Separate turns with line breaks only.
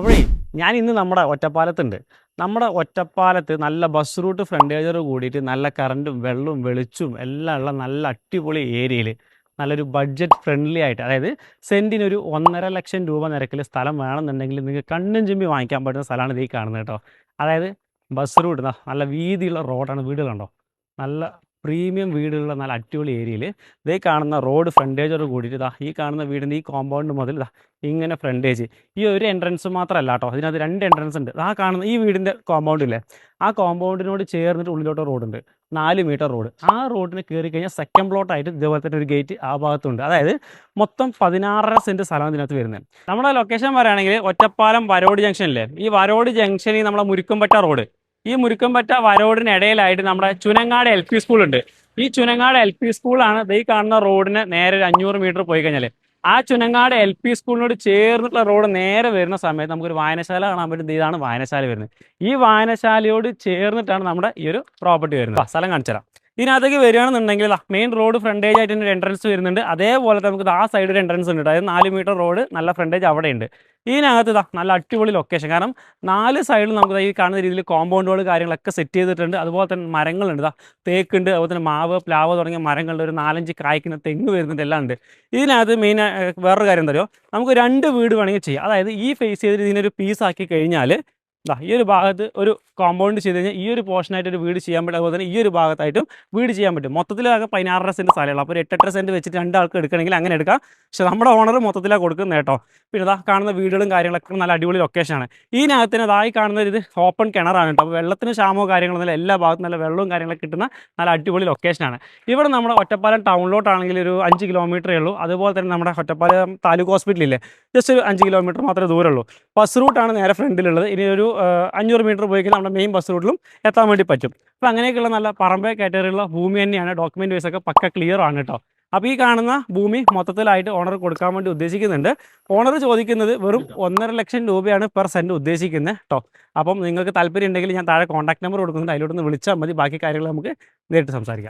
അപ്പോഴേ ഞാൻ ഇന്ന് നമ്മുടെ ഒറ്റപ്പാലത്തുണ്ട്. നമ്മുടെ ഒറ്റപ്പാലത്ത് നല്ല ബസ് റൂട്ട് ഫ്രണ്ടേജോട് കൂടിയിട്ട് നല്ല കറണ്ടും വെള്ളവും വെളിച്ചവും എല്ലാം ഉള്ള നല്ല അടിപൊളി ഏരിയയിൽ നല്ലൊരു ബഡ്ജറ്റ് ഫ്രണ്ട്ലി ആയിട്ട്, അതായത് സെൻറ്റിനൊരു 1,50,000 രൂപ നിരക്കിൽ സ്ഥലം വേണമെന്നുണ്ടെങ്കിൽ നിങ്ങൾക്ക് കണ്ണും ചിമ്മി വാങ്ങിക്കാൻ പറ്റുന്ന സ്ഥലമാണ് ഇത് ഈ കാണുന്നത് കേട്ടോ. അതായത് ബസ് റൂട്ട് നല്ല വീതിയുള്ള റോഡാണ്, വീടുകളുണ്ടോ, നല്ല പ്രീമിയം വീടുള്ള നല്ല അടിപൊളി ഏരിയയിൽ ഇതേ കാണുന്ന റോഡ് ഫ്രണ്ടേജോട് കൂടിയിട്ട് ഈ കാണുന്ന വീടിൻ്റെ ഈ കോമ്പൗണ്ട് മുതൽ ഇങ്ങനെ ഫ്രണ്ടേജ്. ഈ ഒരു എൻട്രൻസ് മാത്രമല്ല കേട്ടോ, ഇതിനകത്ത് 2 എൻട്രൻസ് ഉണ്ട്. കാണുന്ന ഈ വീടിൻ്റെ കോമ്പൗണ്ടില്ലേ, ആ കോമ്പൗണ്ടിനോട് ചേർന്നിട്ട് ഉള്ളിലോട്ട് റോഡുണ്ട്, 4 മീറ്റർ റോഡ്. ആ റോഡിന് കയറി കഴിഞ്ഞാൽ സെക്കൻഡ് പ്ലോട്ടായിട്ട് ഇതേപോലെ തന്നെ ഒരു ഗേറ്റ് ആ ഭാഗത്തുണ്ട്. അതായത് മൊത്തം 16.5 സെൻറ്റ് സ്ഥലം ഇതിനകത്ത് വരുന്നത്. നമ്മുടെ ലൊക്കേഷൻ പറയുകയാണെങ്കിൽ ഒറ്റപ്പാലം വരോട് ജംഗ്ഷനില്ലേ, ഈ വരോട് ജംഗ്ഷനിൽ നമ്മളെ മുരുക്കുംപറ്റ റോഡ്, ഈ മുരുക്കുംപറ്റ വരോടിന് ഇടയിലായിട്ട് നമ്മുടെ ചുനങ്ങാട് LP സ്കൂളുണ്ട്. ഈ ചുനങ്ങാട് LP സ്കൂളാണ് ഈ കാണുന്ന റോഡിന് നേരെ ഒരു 500 മീറ്റർ പോയി കഴിഞ്ഞാൽ ആ ചുനങ്ങാട് LP സ്കൂളിനോട് ചേർന്നിട്ടുള്ള റോഡ് നേരെ വരുന്ന സമയത്ത് നമുക്കൊരു വായനശാല കാണാൻ പറ്റും. ഇതാണ് വായനശാല വരുന്നത്. ഈ വായനശാലയോട് ചേർന്നിട്ടാണ് നമ്മുടെ ഈ ഒരു പ്രോപ്പർട്ടി വരുന്നത്. സ്ഥലം കാണിച്ചു തരാം. ഇതിനകത്തേക്ക് വരികയാണെന്നുണ്ടെങ്കിൽ മെയിൻ റോഡ് ഫ്രണ്ടേജ് ആയിട്ട് ഒരു എൻട്രൻസ് വരുന്നുണ്ട്. അതേപോലെ നമുക്ക് ആ സൈഡ് ഒരു എൻട്രൻസ് ഉണ്ട്. അതായത് 4 മീറ്റർ റോഡ്, നല്ല ഫ്രണ്ടേജ് അവിടെ ഉണ്ട്. ഇതിനകത്ത് നല്ല അടിപൊളി ലൊക്കേഷൻ. കാരണം 4 സൈഡിൽ നമുക്ക് ഈ കാണുന്ന രീതിയിൽ കോമ്പൗണ്ടുകൾ കാര്യങ്ങളൊക്കെ സെറ്റ് ചെയ്തിട്ടുണ്ട്. അതുപോലെ തന്നെ മരങ്ങളുണ്ട്, തേക്കുണ്ട്, അതുപോലെ തന്നെ മാവ്, പ്ലാവ് തുടങ്ങിയ മരങ്ങളുടെ ഒരു 4-5 കായ്ക്കുന്ന തെങ്ങ് വരുന്നുണ്ട്, എല്ലാം ഉണ്ട്. ഇതിനകത്ത് മെയിൻ വേറൊരു കാര്യം എന്താ പറയുക, നമുക്ക് 2 വീട് വേണമെങ്കിൽ ചെയ്യാം. അതായത് ഈ ഫേസ് ചെയ്തിട്ട് ഇതിനൊരു പീസാക്കി കഴിഞ്ഞാൽ ഈ ഒരു ഭാഗത്ത് ഒരു കോമ്പൗണ്ട് ചെയ്ത് കഴിഞ്ഞാൽ ഈ ഒരു പോർഷനായിട്ട് ഒരു വീട് ചെയ്യാൻ പറ്റും. അതുപോലെ തന്നെ ഈ ഒരു ഭാഗത്തായിട്ടും വീട് ചെയ്യാൻ പറ്റും. മൊത്തത്തിലാകെ 16.5 സെൻറ്റ് സ്ഥലമുള്ളൂ. അപ്പോൾ ഒരു 8.5 സെൻറ്റ് വെച്ചിട്ട് 2 ആൾക്ക് എടുക്കണമെങ്കിൽ അങ്ങനെ എടുക്കാം. പക്ഷേ നമ്മുടെ ഓണർ മൊത്തത്തിലാണ് കൊടുക്കുന്നത് കേട്ടോ. പിന്നെ കാണുന്ന വീടുകളും കാര്യങ്ങളൊക്കെ നല്ല അടിപൊളി ലൊക്കേഷനാണ്. ഇതിനകത്തിന് കാണുന്ന ഇത് ഓപ്പൺ കിണറാണ് കേട്ടോ. അപ്പോൾ വെള്ളത്തിന് ക്ഷാമമോ കാര്യങ്ങളൊന്നുമില്ല. എല്ലാ ഭാഗത്തും നല്ല വെള്ളവും കാര്യങ്ങളൊക്കെ കിട്ടുന്ന നല്ല അടിപൊളി ലൊക്കേഷനാണ്. ഇവിടെ നമ്മുടെ ഒറ്റപ്പാലം ടൗണിലോട്ടാണെങ്കിൽ ഒരു 5 കിലോമീറ്ററേ ഉള്ളൂ. അതുപോലെ തന്നെ നമ്മുടെ ഒറ്റപ്പാലം താലൂക്ക് ഹോസ്പിറ്റലില്ലേ, ജസ്റ്റ് ഒരു 5 കിലോമീറ്റർ മാത്രമേ ദൂരമുള്ളൂ. ബസ് റൂട്ടാണ് നേരെ ഫ്രണ്ടിലുള്ളത്. ഇനി ഒരു 500 മീറ്റർ പോയി കഴിഞ്ഞാൽ നമ്മുടെ മെയിൻ ബസ് റൂട്ടിലും എത്താൻ വേണ്ടി പറ്റും. അപ്പോൾ അങ്ങനെയൊക്കെയുള്ള നല്ല പറമ്പേ കാറ്റഗറിയുള്ള ഭൂമി തന്നെയാണ്. ഡോക്യുമെൻറ്റ് വൈസ് ഒക്കെ പക്ക ക്ലിയർ ആണ് കേട്ടോ. അപ്പോൾ ഈ കാണുന്ന ഭൂമി മൊത്തത്തിലായിട്ട് ഓണർ കൊടുക്കാൻ വേണ്ടി ഉദ്ദേശിക്കുന്നുണ്ട്. ഓണർ ചോദിക്കുന്നത് വെറും 1,50,000 രൂപയാണ് പെർ സെൻറ്റ് ഉദ്ദേശിക്കുന്നത് കേട്ടോ. അപ്പം നിങ്ങൾക്ക് താല്പര്യം ഉണ്ടെങ്കിൽ ഞാൻ താഴെ കോൺടാക്ട് നമ്പർ കൊടുക്കുന്നുണ്ട്, അതിലോട്ടൊന്ന് വിളിച്ചാൽ മതി. ബാക്കി കാര്യങ്ങൾ നമുക്ക് നേരിട്ട് സംസാരിക്കാം.